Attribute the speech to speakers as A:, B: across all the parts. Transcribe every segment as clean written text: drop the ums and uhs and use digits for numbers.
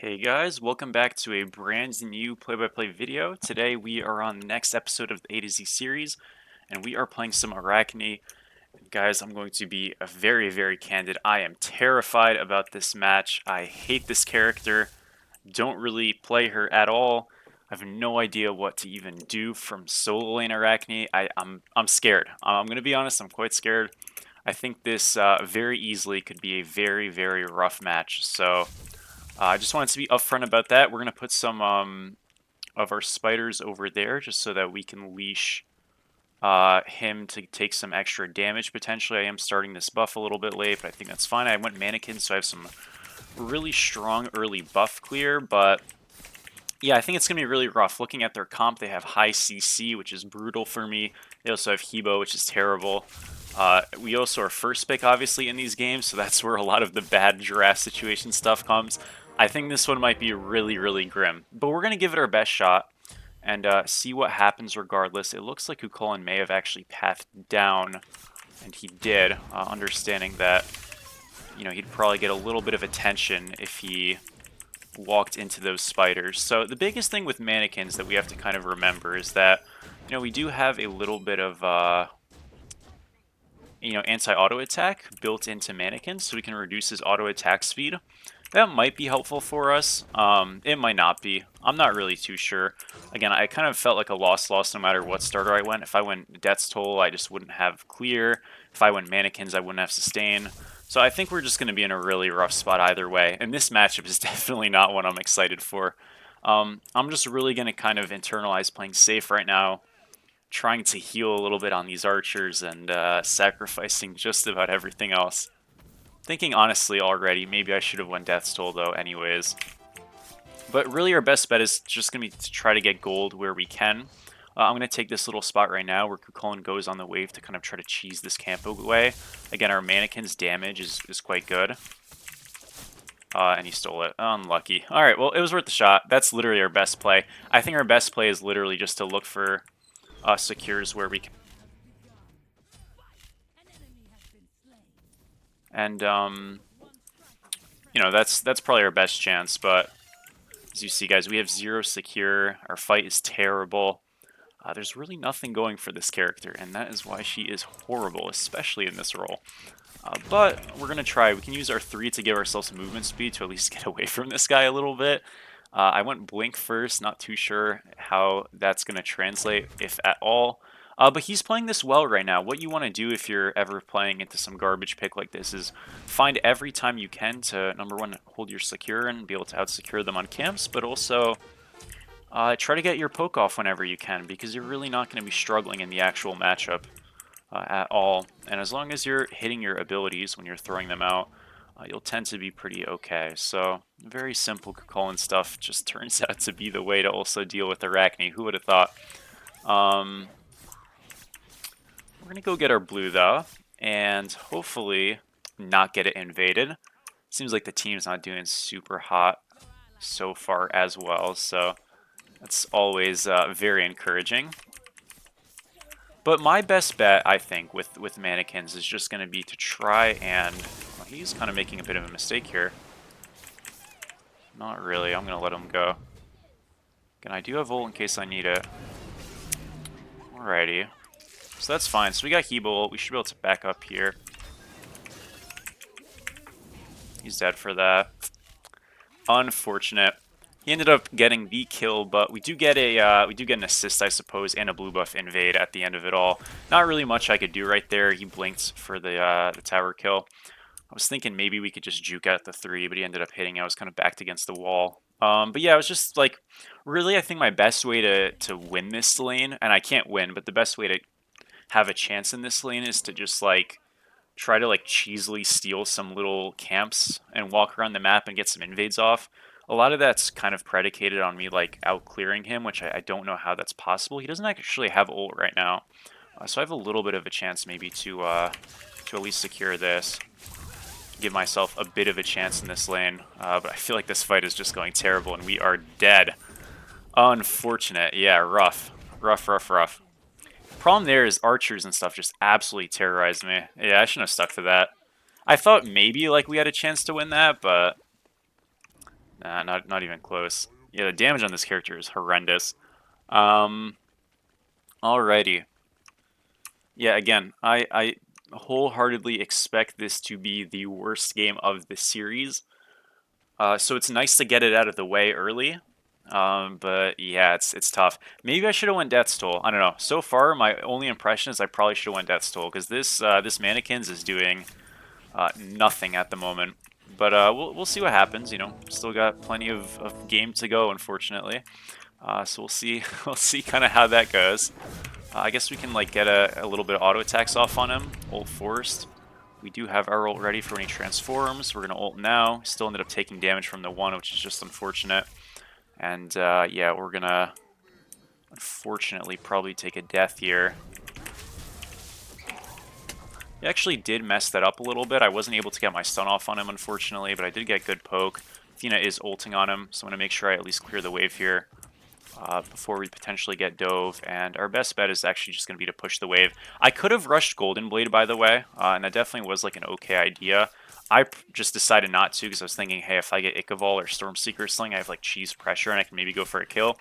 A: Hey guys, welcome back to a brand new play-by-play video. Today we are on the next episode of the A to Z series, and we are playing some Arachne. And guys, I'm going to be very candid. I am terrified about this match. I hate this character. Don't really play her at all. I have no idea what to even do from solo lane Arachne. I'm scared. I'm going to be honest, I'm quite scared. I think this very easily could be a very rough match. So I just wanted to be upfront about that. We're going to put some of our spiders over there just so that we can leash him to take some extra damage potentially. I am starting this buff a little bit late, but I think that's fine. I went mannequin, so I have some really strong early buff clear, but yeah, I think it's going to be really rough. Looking at their comp, they have high CC, which is brutal for me. They also have Hebo, which is terrible. We also are first pick, obviously, in these games, so that's where a lot of the bad giraffe situation stuff comes. I think this one might be really grim, but we're going to give it our best shot and see what happens regardless. It looks like Ukulin may have actually pathed down, and he did, understanding that, you know, he'd probably get a little bit of attention if he walked into those spiders. So the biggest thing with mannequins that we have to kind of remember is that, you know, we do have a little bit of anti-auto attack built into mannequins, so we can reduce his auto attack speed. That might be helpful for us. It might not be. I'm not really too sure. Again, I kind of felt like a loss no matter what starter I went. If I went Death's Toll, I just wouldn't have clear. If I went mannequins, I wouldn't have sustain. So I think we're just going to be in a really rough spot either way. And this matchup is definitely not one I'm excited for. I'm just really going to kind of internalize playing safe right now, trying to heal a little bit on these archers and sacrificing just about everything else. Thinking honestly already, maybe I should have won Death's Toll though anyways. But really our best bet is just going to be to try to get gold where we can. I'm going to take this little spot right now where Kukulin goes on the wave to kind of try to cheese this camp away. Again, our mannequin's damage is quite good. And he stole it. Unlucky. Alright, well, it was worth the shot. That's literally our best play. I think our best play is literally just to look for secures where we can. And, you know, that's probably our best chance, but as you see, guys, we have 0 secure. Our fight is terrible. There's really nothing going for this character, and that is why she is horrible, especially in this role. But we're going to try. We can use our 3 to give ourselves movement speed to at least get away from this guy a little bit. I went Blink first, not too sure how that's going to translate, if at all. But he's playing this well right now. What you want to do if you're ever playing into some garbage pick like this is find every time you can to, number one, hold your secure and be able to out-secure them on camps, but also try to get your poke off whenever you can, because you're really not going to be struggling in the actual matchup at all. And as long as you're hitting your abilities when you're throwing them out, you'll tend to be pretty okay. So very simple Kukulin stuff just turns out to be the way to also deal with Arachne. Who would have thought? We're going to go get our blue, though, and hopefully not get it invaded. Seems like the team's not doing super hot so far as well, so that's always very encouraging. But my best bet, I think, with mannequins is just going to be to try and... Well, he's kind of making a bit of a mistake here. Not really. I'm going to let him go. Again, I do have ult in case I need it. Alrighty. So that's fine. So we got Hebo. We should be able to back up here. He's dead for that. Unfortunate. He ended up getting the kill, but we do get an assist, I suppose, and a blue buff invade at the end of it all. Not really much I could do right there. He blinked for the tower kill. I was thinking maybe we could just juke out the 3, but he ended up hitting. I was kind of backed against the wall. But yeah, it was just like, really, I think my best way to win this lane, and I can't win, but the best way to have a chance in this lane is to just like try to like cheesily steal some little camps and walk around the map and get some invades off. A lot of that's kind of predicated on me like out clearing him, which I don't know how that's possible. He doesn't actually have ult right now, so I have a little bit of a chance maybe to at least secure this, give myself a bit of a chance in this lane. But I feel like this fight is just going terrible and we are dead. Unfortunate. Yeah, rough. Problem there is archers and stuff just absolutely terrorized me. Yeah, I shouldn't have stuck to that. I thought maybe like we had a chance to win that, but Nah, not even close. Yeah, the damage on this character is horrendous. Um, Alrighty. Yeah, again, I wholeheartedly expect this to be the worst game of the series. So it's nice to get it out of the way early. But yeah, it's tough. Maybe I should have went Death's Toll. I don't know. So far, my only impression is I probably should have went Death's Toll because this Mannequins is doing nothing at the moment. But we'll see what happens. You know, still got plenty of game to go, unfortunately. So we'll see we'll see kind of how that goes. I guess we can like get a little bit of auto attacks off on him. Ult forced. We do have our ult ready for when he transforms. We're gonna ult now. Still ended up taking damage from the one, which is just unfortunate. And yeah, we're gonna unfortunately probably take a death here. He actually did mess that up a little bit. I wasn't able to get my stun off on him, unfortunately, but I did get good poke. Athena is ulting on him, so I'm gonna make sure I at least clear the wave here. Before we potentially get dove, and our best bet is actually just going to be to push the wave. I could have rushed Golden Blade, by the way, and that definitely was like an okay idea. I just decided not to because I was thinking, hey, if I get Ichaival or Stormseeker Sling, I have like cheese pressure and I can maybe go for a kill.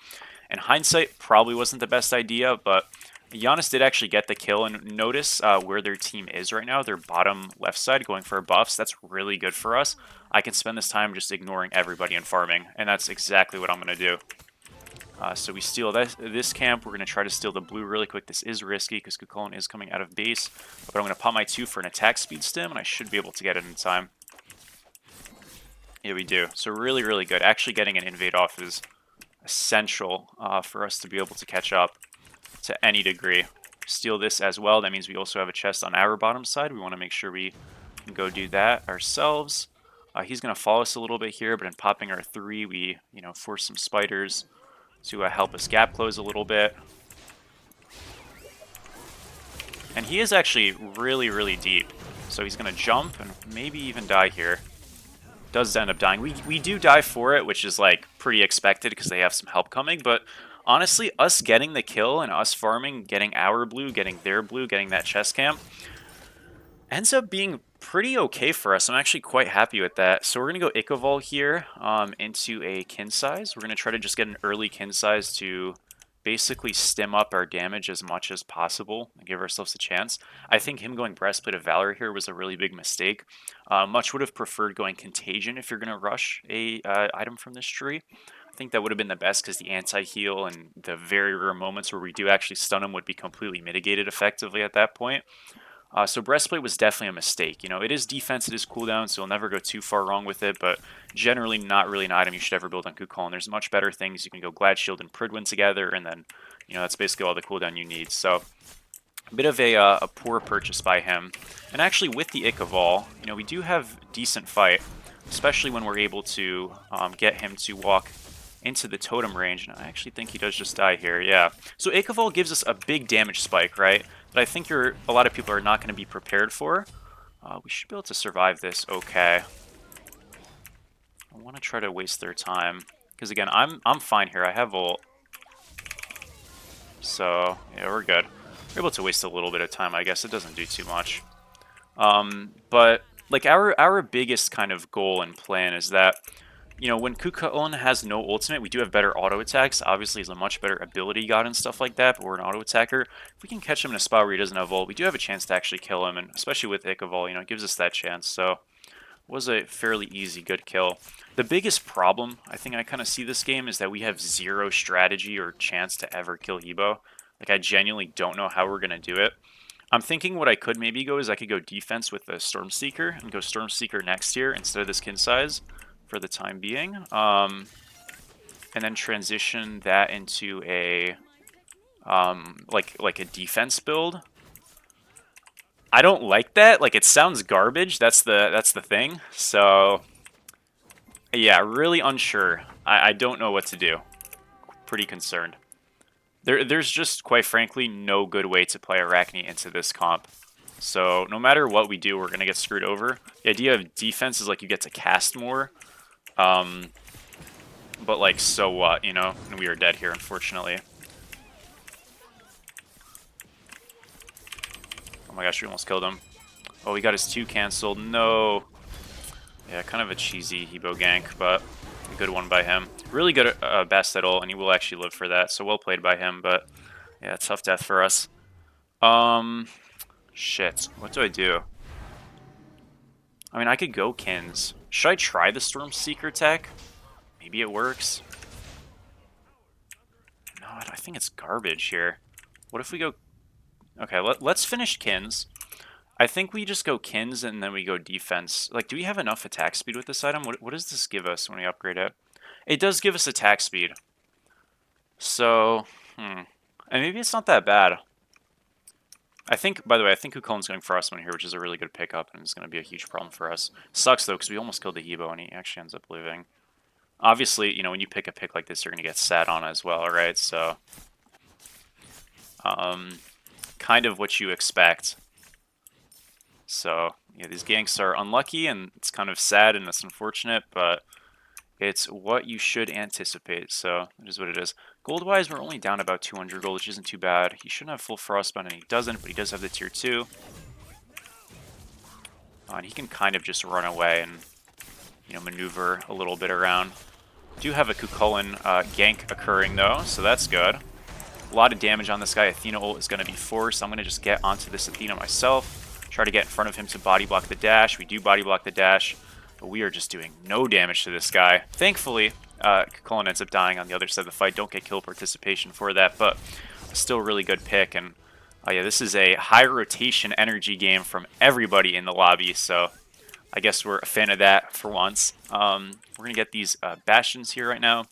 A: In hindsight, probably wasn't the best idea, but Giannis did actually get the kill, and notice where their team is right now. Their bottom left side going for buffs. That's really good for us. I can spend this time just ignoring everybody and farming, and that's exactly what I'm going to do. So we steal this camp. We're going to try to steal the blue really quick. This is risky because Kukulkan is coming out of base. But I'm going to pop my 2 for an attack speed stim, and I should be able to get it in time. Yeah, we do. So really, really good. Actually getting an invade off is essential for us to be able to catch up to any degree. Steal this as well. That means we also have a chest on our bottom side. We want to make sure we can go do that ourselves. He's going to follow us a little bit here, but in popping our 3, we force some spiders to help us gap close a little bit. And he is actually really, really deep. So he's going to jump and maybe even die here. Does end up dying. We do die for it, which is like pretty expected because they have some help coming. But honestly, us getting the kill and us farming, getting our blue, getting their blue, getting that chest camp, ends up being pretty okay for us. I'm actually quite happy with that. So we're going to go Ichaival here into a kin size. We're going to try to just get an early kin size to basically stem up our damage as much as possible and give ourselves a chance. I think him going Breastplate of Valor here was a really big mistake. Much would have preferred going Contagion if you're going to rush a item from this tree. I think that would have been the best because the anti-heal and the very rare moments where we do actually stun him would be completely mitigated effectively at that point. So Breastplate was definitely a mistake. You know, it is defense, it is cooldown, so you'll never go too far wrong with it, but generally not really an item you should ever build on Kukulkan. There's much better things. You can go Glad Shield and Pridwin together, and then, that's basically all the cooldown you need. So, a bit of a poor purchase by him. And actually, with the Ichaival, we do have decent fight, especially when we're able to get him to walk into the totem range, and I actually think he does just die here, yeah. So Ichaival gives us a big damage spike, right? That I think a lot of people are not going to be prepared for. We should be able to survive this okay. I want to try to waste their time, because again, I'm fine here. I have ult. So, yeah, we're good. We're able to waste a little bit of time, I guess. It doesn't do too much. But, like, our biggest kind of goal and plan is that when Kukulkan has no ultimate, we do have better auto attacks. Obviously, he's a much better ability god and stuff like that, but we're an auto attacker. If we can catch him in a spot where he doesn't have ult, we do have a chance to actually kill him, and especially with Ichaival, it gives us that chance. So, it was a fairly easy, good kill. The biggest problem, I think I kind of see this game, is that we have zero strategy or chance to ever kill Hebo. Like, I genuinely don't know how we're going to do it. I'm thinking what I could maybe go is I could go defense with the Stormseeker and go Stormseeker next here instead of this kin size for the time being, and then transition that into a like a defense build. I don't like that. Like, it sounds garbage. That's the thing. So yeah, really unsure. I don't know what to do. Pretty concerned. There's just, quite frankly, no good way to play Arachne into this comp. So no matter what we do, we're gonna get screwed over. The idea of defense is like you get to cast more. But like, so what, and we are dead here, unfortunately. Oh my gosh, we almost killed him. Oh, we got his 2 canceled. No. Yeah, kind of a cheesy Hebo gank, but A good one by him. Really good best at all, and he will actually live for that. So well played by him, but yeah, tough death for us. Shit. What do I do? I mean, I could go Kins. Should I try the Stormseeker tech? Maybe it works. No, I think it's garbage here. What if we go... Okay, let's finish Kins. I think we just go Kins and then we go defense. Like, do we have enough attack speed with this item? What does this give us when we upgrade it? It does give us attack speed. So, and maybe it's not that bad. I think, by the way, I think Kukulkan's going Frostmourne here, which is a really good pickup, and it's going to be a huge problem for us. Sucks, though, because we almost killed the Hebo, and he actually ends up living. Obviously, you know, when you pick a pick like this, you're going to get sat on as well, right? So, kind of what you expect. So, yeah, these ganks are unlucky, and it's kind of sad, and it's unfortunate, but it's what you should anticipate, so it is what it is. Gold-wise, we're only down about 200 gold, which isn't too bad. He shouldn't have full Frostbound, and he doesn't, but he does have the tier 2. And he can kind of just run away and, you know, maneuver a little bit around. Do have a Kukulkan gank occurring, though, so that's good. A lot of damage on this guy. Athena ult is going to be forced. I'm going to just get onto this Athena myself. Try to get in front of him to body block the dash. We do body block the dash, but we are just doing no damage to this guy. Thankfully, Kukulkan ends up dying on the other side of the fight. Don't get kill participation for that, but still really good pick. And yeah, this is a high rotation energy game from everybody in the lobby, so I guess we're a fan of that for once. We're going to get these Bastions here right now.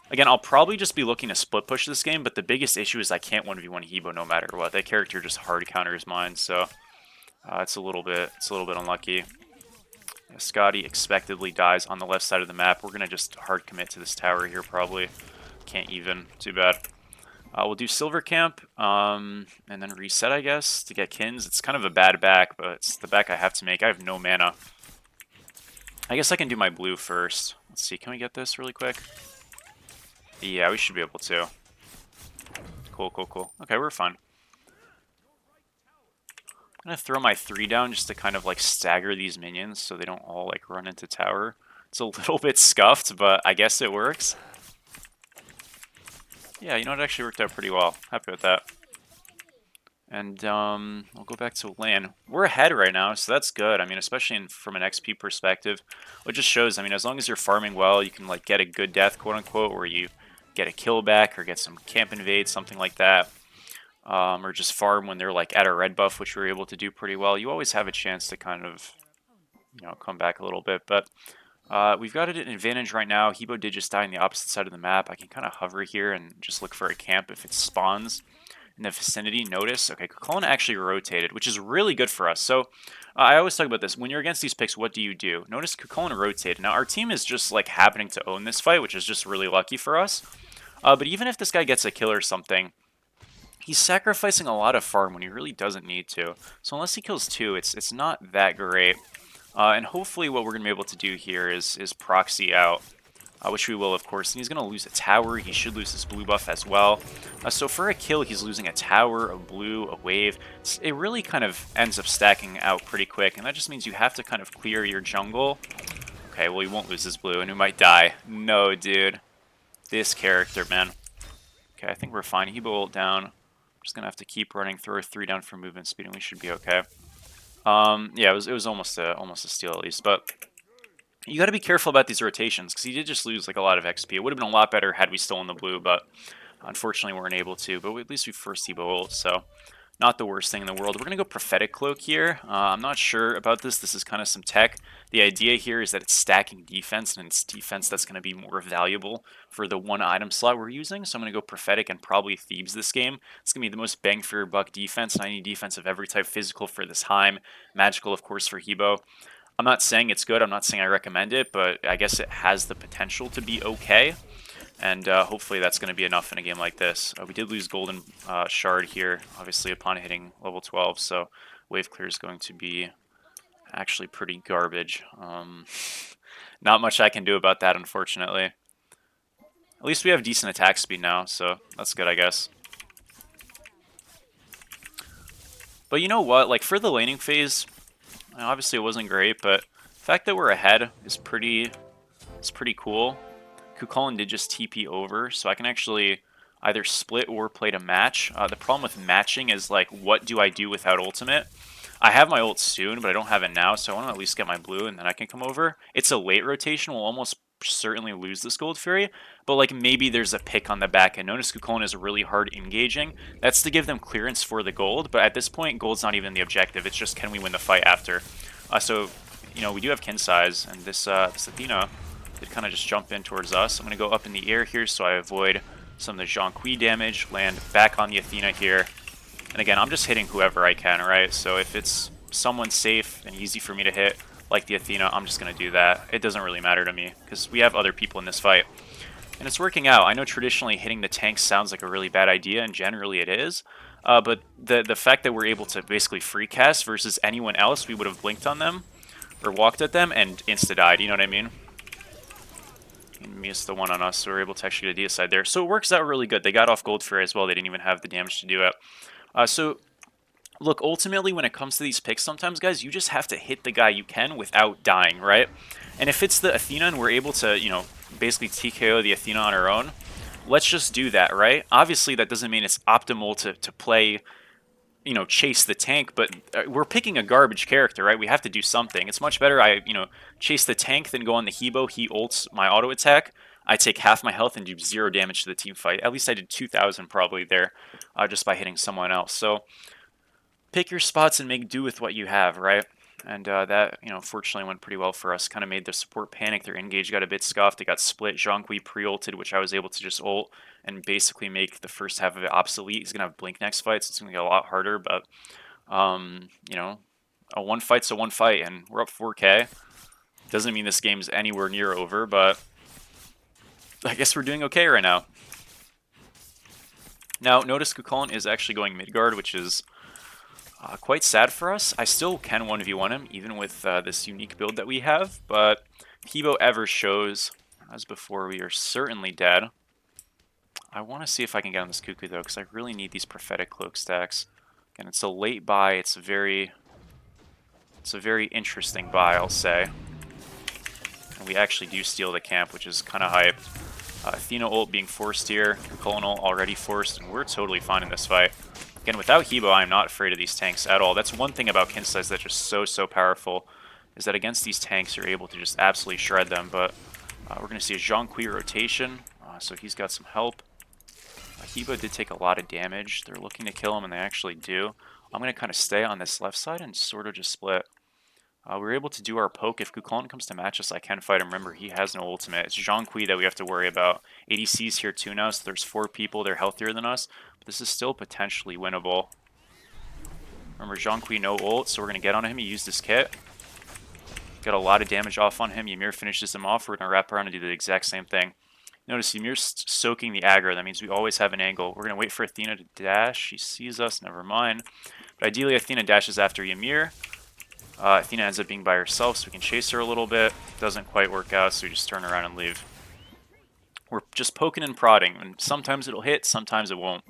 A: Again, I'll probably just be looking to split push this game, but the biggest issue is I can't 1v1 Hebo no matter what. That character just hard counters mine, so it's a little bit unlucky. Yeah, Scotty expectedly dies on the left side of the map. We're gonna just hard commit to this tower here probably. Can't even. Too bad. We'll do Silver Camp and then reset, I guess, to get Kins. It's kind of a bad back, but it's the back I have to make. I have no mana. I guess I can do my blue first. Let's see. Can we get this really quick? Yeah, we should be able to. Cool, cool, cool. Okay, we're fine. I'm gonna throw my 3 down just to kind of like stagger these minions so they don't all like run into tower. It's a little bit scuffed, but I guess it works. Yeah, you know, it actually worked out pretty well. Happy with that. And we'll go back to lane. We're ahead right now, so that's good. I mean, especially from an XP perspective. It just shows, I mean, as long as you're farming well, you can like get a good death, quote unquote, where you get a kill back or get some camp invade, something like that. Or just farm when they're like at a red buff, which we were able to do pretty well. You always have a chance to kind of, you know, come back a little bit. But we've got it at an advantage right now. Hebo did just die on the opposite side of the map. I can kind of hover here and just look for a camp if it spawns in the vicinity. Notice, okay, Kukulkan actually rotated, which is really good for us. So I always talk about this. When you're against these picks, what do you do? Notice Kukulkan rotated. Now our team is just like happening to own this fight, which is just really lucky for us. But even if this guy gets a kill or something, he's sacrificing a lot of farm when he really doesn't need to. So unless he kills 2, it's not that great. And hopefully what we're going to be able to do here is proxy out, which we will, of course. And he's going to lose a tower. He should lose his blue buff as well. So for a kill, he's losing a tower, a blue, a wave. It really kind of ends up stacking out pretty quick. And that just means you have to kind of clear your jungle. Okay, well, he won't lose his blue, and he might die. No, dude. This character, man. Okay, I think we're fine. Hebo ult down. Just gonna have to keep running, throw a 3 down for movement speed, and we should be okay. Yeah, it was almost a steal at least, but you got to be careful about these rotations because he did just lose like a lot of XP. It would have been a lot better had we stolen the blue, but unfortunately we weren't able to. But at least we first Hebo ult, so not the worst thing in the world. We're gonna go Prophetic Cloak here. I'm not sure about this. This is kind of some tech. The idea here is that it's stacking defense, and it's defense that's going to be more valuable for the 1 item slot we're using. So I'm going to go Prophetic and probably Thebes this game. It's going to be the most bang for your buck defense, and I need defense of every type, physical for this Heim, magical, of course, for Hebo. I'm not saying it's good. I'm not saying I recommend it, but I guess it has the potential to be okay. And hopefully that's going to be enough in a game like this. We did lose Golden Shard here, obviously, upon hitting level 12, so wave clear is going to be actually pretty garbage. Not much I can do about that, unfortunately. At least we have decent attack speed now, so that's good, I guess. But you know what? Like, for the laning phase, obviously it wasn't great, but the fact that we're ahead is pretty It's pretty cool. Kukulkan did just TP over, so I can actually either split or play to match. The problem with matching is, like, what do I do without ultimate? I have my ult soon, but I don't have it now, so I want to at least get my blue, and then I can come over. It's a late rotation. We'll almost certainly lose this Gold Fury, but, like, maybe there's a pick on the back end. Notice Kukulkan is really hard engaging. That's to give them clearance for the gold, but at this point, gold's not even the objective. It's just, can we win the fight after? So, you know, we do have kin size, and this Athena did kind of just jump in towards us. I'm going to go up in the air here so I avoid some of the Jean Kui damage, land back on the Athena here. And again, I'm just hitting whoever I can, right? So if it's someone safe and easy for me to hit, like the Athena, I'm just going to do that. It doesn't really matter to me, because we have other people in this fight. And it's working out. I know traditionally hitting the tanks sounds like a really bad idea, and generally it is. But the fact that we're able to basically free cast versus anyone else, we would have blinked on them, or walked at them, and insta-died, you know what I mean? And missed the one on us, so we were able to actually get a deicide there. So it works out really good. They got off Gold Fury as well. They didn't even have the damage to do it. So, look, ultimately, when it comes to these picks, sometimes, guys, you just have to hit the guy you can without dying, right? And if it's the Athena and we're able to, you know, basically TKO the Athena on our own, let's just do that, right? Obviously, that doesn't mean it's optimal to play, you know, chase the tank, but we're picking a garbage character, right? We have to do something. It's much better I, you know, chase the tank than go on the Hebo. He ults my auto attack. I take half my health and do 0 damage to the team fight. At least I did 2,000 probably there, just by hitting someone else. So pick your spots and make do with what you have, right? And that, you know, fortunately went pretty well for us. Kind of made the support panic. Their engage got a bit scuffed. They got split. Jean Kui pre-ulted, which I was able to just ult and basically make the first half of it obsolete. He's going to have blink next fight, so it's going to get a lot harder. But, you know, a one fight's a one fight, and we're up 4K. Doesn't mean this game's anywhere near over, but I guess we're doing okay right now. Now, notice Kukulkan is actually going Midgard, which is quite sad for us. I still can 1v1 him, even with this unique build that we have, but if Hebo ever shows, as before, we are certainly dead. I want to see if I can get on this Cuckoo, though, because I really need these Prophetic cloak stacks. And it's a late buy. It's a very interesting buy, I'll say. And we actually do steal the camp, which is kind of hyped. Athena ult being forced here, Kukulkan ult already forced, and we're totally fine in this fight. Again, without Hebo, I'm not afraid of these tanks at all. That's one thing about kin size that's just so powerful, is that against these tanks, you're able to just absolutely shred them. But we're going to see a Jean Kui rotation, so he's got some help. Hebo did take a lot of damage. They're looking to kill him, and they actually do. I'm going to kind of stay on this left side and sort of just split. We were able to do our poke. If Kukulkan comes to match us, I can fight him. Remember, he has no ultimate. It's Jean Kui that we have to worry about. ADC's here too now, so there's 4 people. They're healthier than us. But this is still potentially winnable. Remember, Jean Kui no ult, so we're going to get on him. He used his kit. Got a lot of damage off on him. Ymir finishes him off. We're going to wrap around and do the exact same thing. Notice Ymir's soaking the aggro. That means we always have an angle. We're going to wait for Athena to dash. She sees us. Never mind. But ideally, Athena dashes after Ymir. Athena ends up being by herself, so we can chase her a little bit. Doesn't quite work out, so we just turn around and leave. We're just poking and prodding, and sometimes it'll hit, sometimes it won't.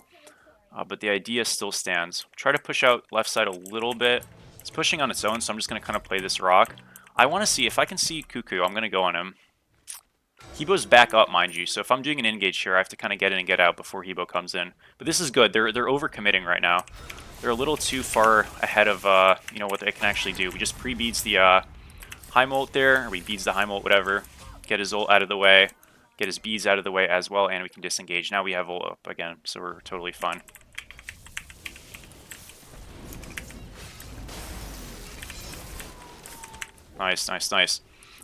A: But the idea still stands. Try to push out left side a little bit. It's pushing on its own, so I'm just going to kind of play this rock. I want to see, if I can see Cuckoo, I'm going to go on him. Hebo's back up, mind you, so if I'm doing an engage here, I have to kind of get in and get out before Hebo comes in. But this is good. They're overcommitting right now. They're a little too far ahead of you know, what they can actually do. We just pre-beads the high molt there, or we beads the high molt, whatever. Get his ult out of the way, get his beads out of the way as well, and we can disengage. Now we have ult up again, so we're totally fine. Nice, nice, nice.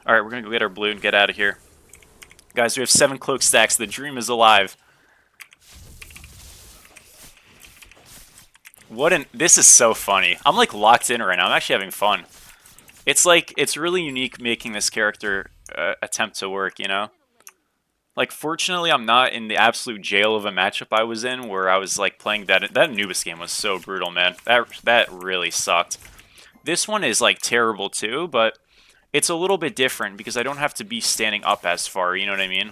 A: All right, we're gonna go get our blue and get out of here. Guys, we have 7 cloak stacks. The dream is alive. This is so funny. I'm like locked in right now. I'm actually having fun. It's like, it's really unique making this character attempt to work, you know? Like, fortunately, I'm not in the absolute jail of a matchup I was in where I was like playing that Anubis game was so brutal, man. That really sucked. This one is like terrible too, but it's a little bit different because I don't have to be standing up as far, you know what I mean?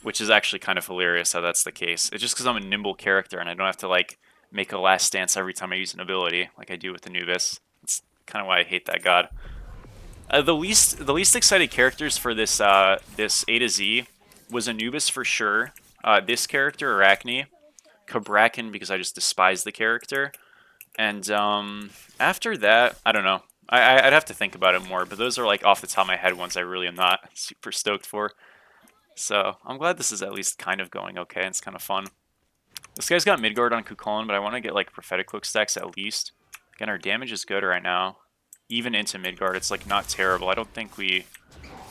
A: Which is actually kind of hilarious how that's the case. It's just because I'm a nimble character and I don't have to like make a last stance every time I use an ability like I do with Anubis. It's kind of why I hate that god. The least excited characters for this A to Z was Anubis for sure. This character, Arachne, Cabrakan because I just despise the character, and after that, I don't know. I'd have to think about it more, but those are like off the top of my head ones I really am not super stoked for. So I'm glad this is at least kind of going okay. It's kind of fun. This guy's got Midgard on Kukulkan, but I want to get like Prophetic cloak stacks at least. Again, our damage is good right now. Even into Midgard, it's like not terrible. I don't think we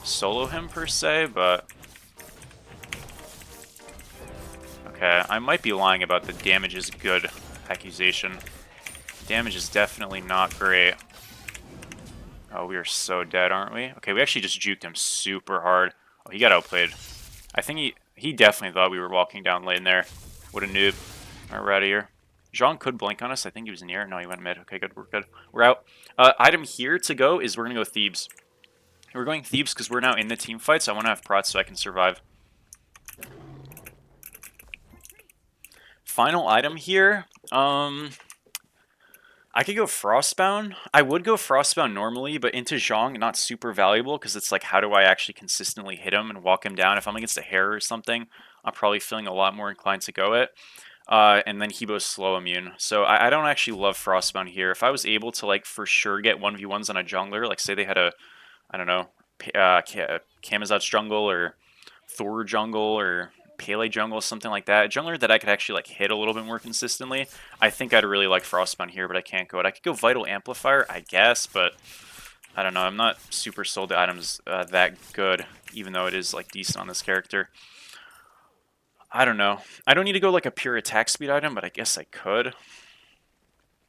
A: solo him per se, but okay, I might be lying about the damage is good accusation. Damage is definitely not great. Oh, we are so dead, aren't we? Okay, we actually just juked him super hard. Oh, he got outplayed. I think he definitely thought we were walking down lane there. What a noob. Alright, we're out of here. Jean could blink on us. I think he was in the air. No, he went mid. Okay, good. We're good. We're out. Item here to go is we're going to go Thebes. We're going Thebes because we're now in the team fight, so I want to have prots so I can survive. Final item here. I could go Frostbound. I would go Frostbound normally, but into Zhong, not super valuable because it's like, how do I actually consistently hit him and walk him down? If I'm against a Hare or something, I'm probably feeling a lot more inclined to go it. And then Hebo's slow immune. So I don't actually love Frostbound here. If I was able to, like, for sure get 1v1s on a jungler, like, say they had a, I don't know, Kamazot's jungle or Thor jungle or Pele jungle, something like that. A jungler that I could actually like hit a little bit more consistently. I think I'd really like Frostbound here, but I can't go it. I could go Vital Amplifier, I guess, but I don't know. I'm not super sold to items that good, even though it is like decent on this character. I don't know. I don't need to go like a pure attack speed item, but I guess I could.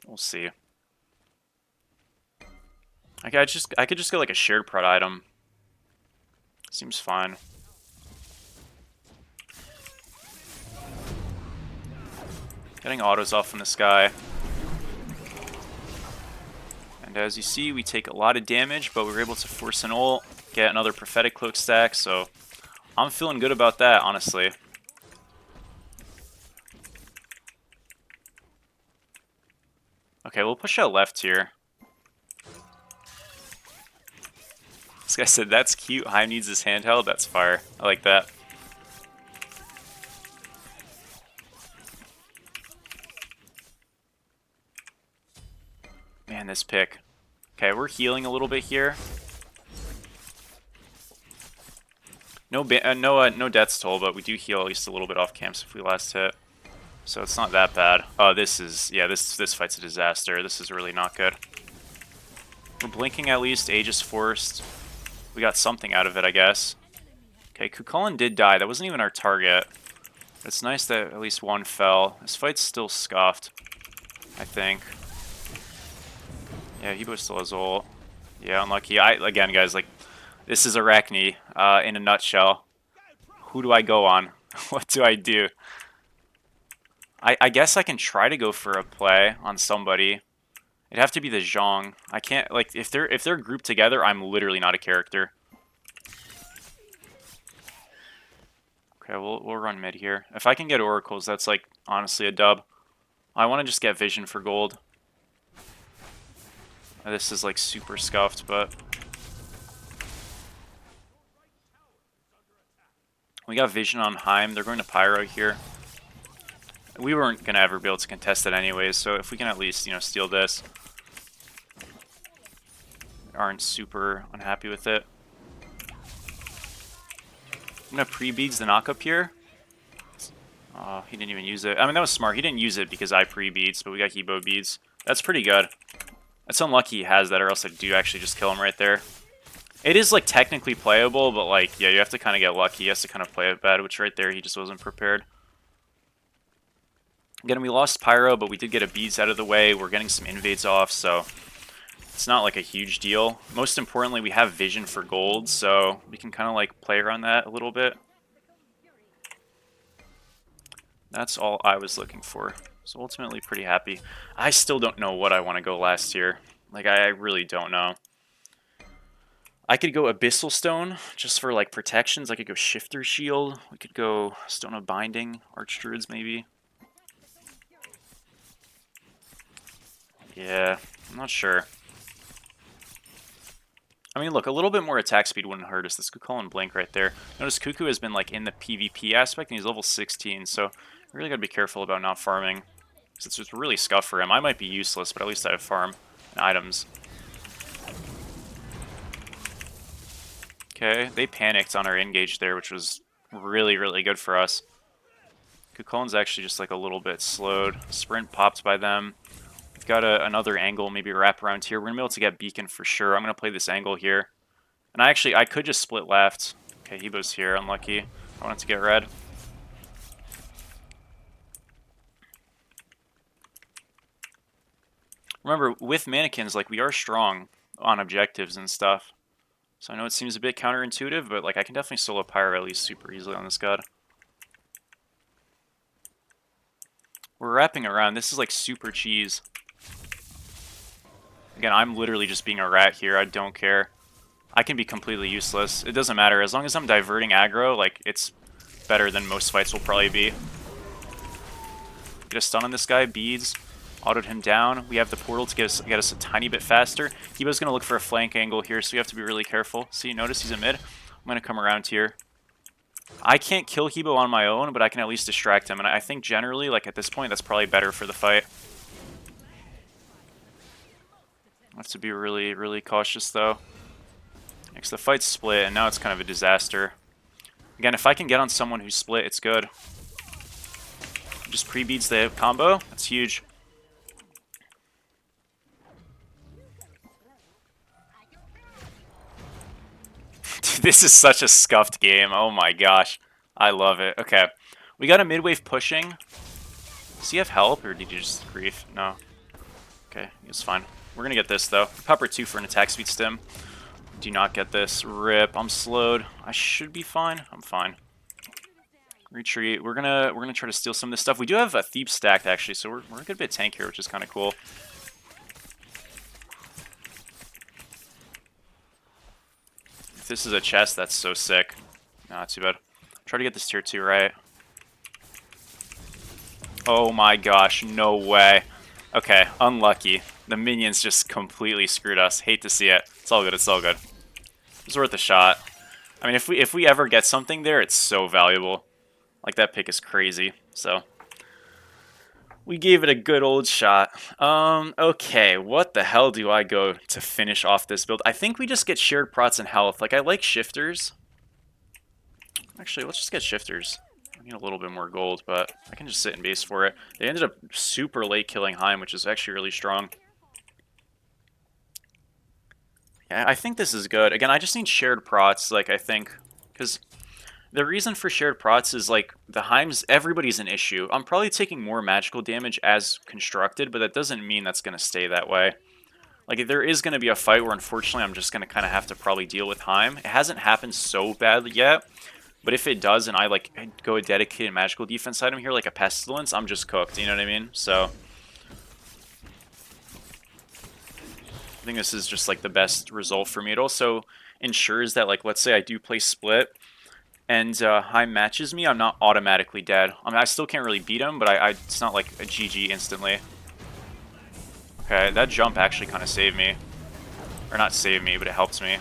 A: We'll see. I could just go like a shared prot item. Seems fine. Getting autos off from this guy. And as you see, we take a lot of damage, but we were able to force an ult, get another Prophetic cloak stack, so I'm feeling good about that, honestly. Okay, we'll push out left here. This guy said, that's cute, Hive needs his handheld, that's fire. I like that. Man, this pick. Okay, we're healing a little bit here. No death's toll, but we do heal at least a little bit off camps if we last hit. So it's not that bad. Oh, this fight's a disaster. This is really not good. We're blinking at least. Aegis forced. We got something out of it, I guess. Okay, Kukulkan did die. That wasn't even our target. It's nice that at least one fell. This fight's still scuffed, I think. Yeah, Hebo still has ult. Yeah, unlucky. Again, guys, like, this is Arachne in a nutshell. Who do I go on? What do I do? I guess I can try to go for a play on somebody. It'd have to be the Zhong. I can't, like, if they're grouped together, I'm literally not a character. Okay, we'll run mid here. If I can get oracles, that's like honestly a dub. I want to just get vision for gold. This is like super scuffed, but we got vision on Heim. They're going to Pyro here. We weren't gonna ever be able to contest it anyways, so if we can at least, you know, steal this. Aren't super unhappy with it. I'm gonna pre-beads the knock up here. Oh, he didn't even use it. I mean, that was smart. He didn't use it because I pre-beads, but we got Hebo beads. That's pretty good. It's unlucky he has that, or else I do actually just kill him right there. It is, like, technically playable, but, like, yeah, you have to kind of get lucky. He has to kind of play it bad, which right there, he just wasn't prepared. Again, we lost Pyro, but we did get a beads out of the way. We're getting some invades off, so it's not like a huge deal. Most importantly, we have vision for gold, so we can kind of like play around that a little bit. That's all I was looking for. So ultimately pretty happy. I still don't know what I want to go last here. Like, I really don't know. I could go Abyssal Stone, just for like protections. I could go Shifter Shield. We could go Stone of Binding, Archdruids maybe. Yeah, I'm not sure. I mean, look, a little bit more attack speed wouldn't hurt us. This Kukul and Blink right there. Notice Cuckoo has been like in the PvP aspect, and he's level 16, so we really gotta be careful about not farming. Because it's just really scuffed for him. I might be useless, but at least I have farm and items. Okay, they panicked on our engage there, which was really, really good for us. Kukul's actually just like a little bit slowed. Sprint popped by them. We've got another angle, maybe wrap around here. We're going to be able to get Beacon for sure. I'm going to play this angle here. And I could just split left. Okay, Hebo's here. Unlucky. I wanted to get red. Remember, with mannequins, like, we are strong on objectives and stuff. So I know it seems a bit counterintuitive, but, like, I can definitely solo Pyro at least super easily on this god. We're wrapping around. This is, like, super cheese. Again, I'm literally just being a rat here. I don't care. I can be completely useless. It doesn't matter. As long as I'm diverting aggro, like, it's better than most fights will probably be. Get a stun on this guy. Beads. Autoed him down. We have the portal to get us a tiny bit faster. Hebo's going to look for a flank angle here, so we have to be really careful. See, notice he's a mid. I'm going to come around here. I can't kill Hebo on my own, but I can at least distract him. And I think generally, like, at this point, that's probably better for the fight. I have to be really, really cautious, though. Because the fight's split, and now it's kind of a disaster. Again, if I can get on someone who's split, it's good. Just pre-beats the combo. That's huge. This is such a scuffed game. Oh my gosh. I love it. Okay. We got a mid-wave pushing. Does he have help, or did you just grief? No. Okay, it's fine. We're gonna get this, though. Pepper 2 for an attack speed stim. Do not get this. Rip. I'm slowed. I should be fine. I'm fine. Retreat. We're gonna try to steal some of this stuff. We do have a Thief stacked, actually, so we're a good bit tank here, which is kind of cool. If this is a chest, that's so sick. Not too bad. Try to get this tier 2 right. Oh my gosh, no way. Okay, unlucky. The minions just completely screwed us. Hate to see it. It's all good, it's all good. It was worth a shot. I mean, if we ever get something there, it's so valuable. Like, that pick is crazy, so... We gave it a good old shot. Okay, what the hell do I go to finish off this build? I think we just get shared prots and health. Like, I like shifters. Actually, let's just get shifters. I need a little bit more gold, but I can just sit in base for it. They ended up super late killing Heim, which is actually really strong. Yeah, I think this is good. Again, I just need shared prots, like, I think, because... The reason for shared prots is, like, the Heims, everybody's an issue. I'm probably taking more magical damage as constructed, but that doesn't mean that's going to stay that way. Like, there is going to be a fight where, unfortunately, I'm just going to kind of have to probably deal with Heim. It hasn't happened so badly yet, but if it does and I, like, go a dedicated magical defense item here, like a Pestilence, I'm just cooked, you know what I mean? So, I think this is just, like, the best result for me. It also ensures that, like, let's say I do play Split, and Heim matches me, I'm not automatically dead. I mean, I still can't really beat him, but it's not like a GG instantly. Okay, that jump actually kind of saved me. Or not saved me, but it helped me.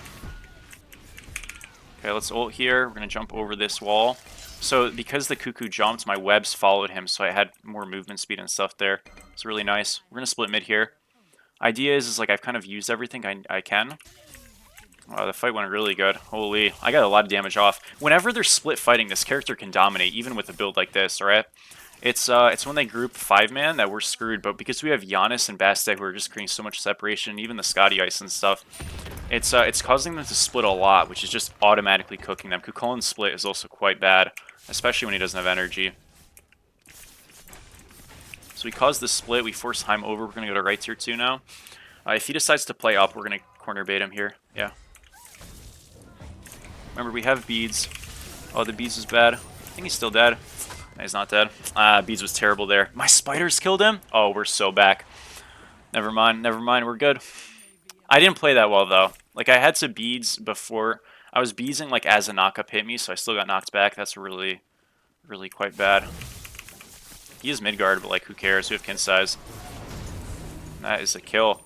A: Okay, let's ult here. We're going to jump over this wall. So, because the Cuckoo jumped, my webs followed him, so I had more movement speed and stuff there. It's really nice. We're going to split mid here. Idea is like, I've kind of used everything I can. Wow, the fight went really good. Holy, I got a lot of damage off. Whenever they're split fighting, this character can dominate, even with a build like this, alright? It's when they group 5-man that we're screwed, but because we have Giannis and Bastet who are just creating so much separation, even the Scotty Ice and stuff, it's causing them to split a lot, which is just automatically cooking them. Kukul's split is also quite bad, especially when he doesn't have energy. So we cause the split, we force Heim over, we're going to go to right tier 2 now. If he decides to play up, we're going to corner bait him here, yeah. Remember, we have Beads. Oh, the Beads is bad. I think he's still dead. No, he's not dead. Beads was terrible there. My spiders killed him? Oh, we're so back. Never mind, we're good. I didn't play that well, though. Like, I had some Beads before. I was Beadsing, like, as a knockup hit me, so I still got knocked back. That's really, really quite bad. He is Midgard, but, like, who cares? We have kin size. That is a kill.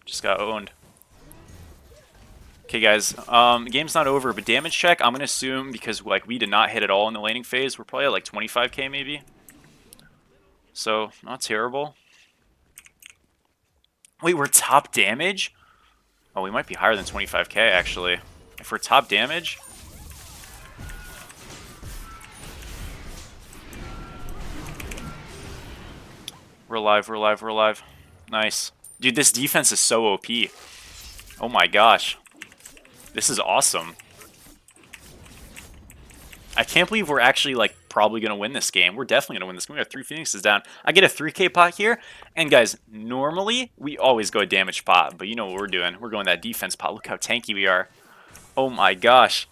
A: Just got owned. Okay, guys. Game's not over, but damage check. I'm gonna assume because like we did not hit at all in the laning phase. We're probably at like 25k maybe. So not terrible. Wait, we're top damage? Oh, we might be higher than 25k actually. If we're top damage. We're alive. We're alive. We're alive. Nice, dude. This defense is so OP. Oh my gosh, this is awesome. I can't believe we're actually, like, probably going to win this game. We're definitely going to win this game. We got 3 Phoenixes down. I get a 3k pot here. And, guys, normally, we always go damage pot. But you know what we're doing. We're going that defense pot. Look how tanky we are. Oh, my gosh.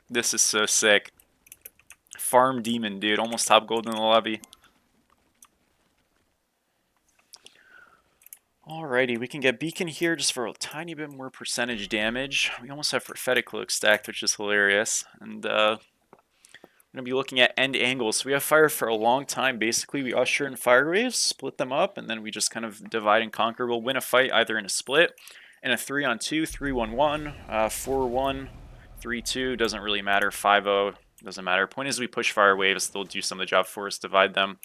A: This is so sick. Farm Demon, dude. Almost top gold in the lobby. Alrighty, we can get Beacon here just for a tiny bit more percentage damage. We almost have Prophetic cloak stacked, which is hilarious. And, going to be looking at end angles. So we have fire for a long time. Basically, we usher in fire waves, split them up, and then we just kind of divide and conquer. We'll win a fight either in a split, in a 3-on-2, 3-1-1, 4-1, 3-2, doesn't really matter, 5-0, doesn't matter. Point is we push fire waves, they'll do some of the job for us, divide them,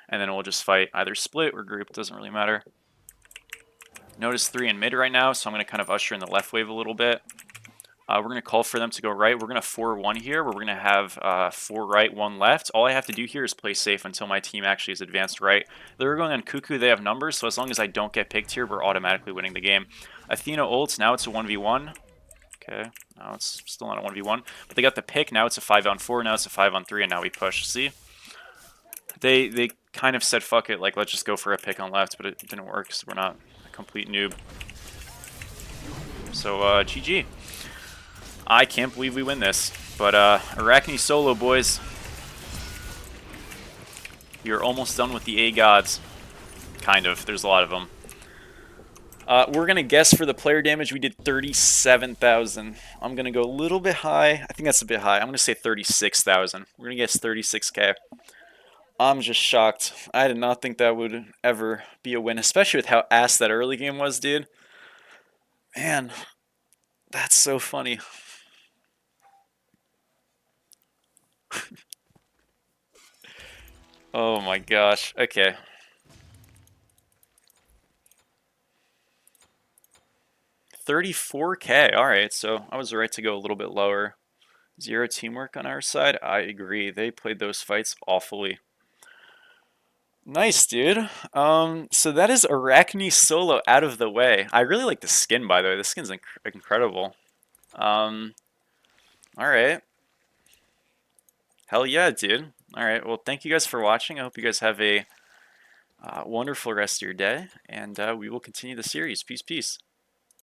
A: and then we'll just fight either split or group, doesn't really matter. Notice 3 in mid right now, so I'm going to kind of usher in the left wave a little bit. We're going to call for them to go right. We're going to 4-1 here, where we're going to have 4 right, 1 left. All I have to do here is play safe until my team actually is advanced right. They're going on Cuckoo. They have numbers, so as long as I don't get picked here, we're automatically winning the game. Athena ults. Now it's a 1v1. Okay, now it's still not a 1v1. But they got the pick. Now it's a 5-on-4. Now it's a 5-on-3, and now we push. See? They kind of said, fuck it, like, let's just go for a pick on left, but it didn't work, so we're not a complete noob. So, GG. I can't believe we win this. But, Arachne solo, boys. You're almost done with the A gods. Kind of. There's a lot of them. We're going to guess for the player damage, we did 37,000. I'm going to go a little bit high. I think that's a bit high. I'm going to say 36,000. We're going to guess 36k. I'm just shocked. I did not think that would ever be a win, especially with how ass that early game was, dude. Man, that's so funny. Oh my gosh. Okay. 34k. Alright, so I was right to go a little bit lower. 0 teamwork on our side. I agree. They played those fights awfully. Nice, dude. So that is Arachne solo out of the way. I really like the skin, by the way. The skin's incredible. Alright. Hell yeah, dude. Alright, well, thank you guys for watching. I hope you guys have a wonderful rest of your day, and we will continue the series. Peace, peace.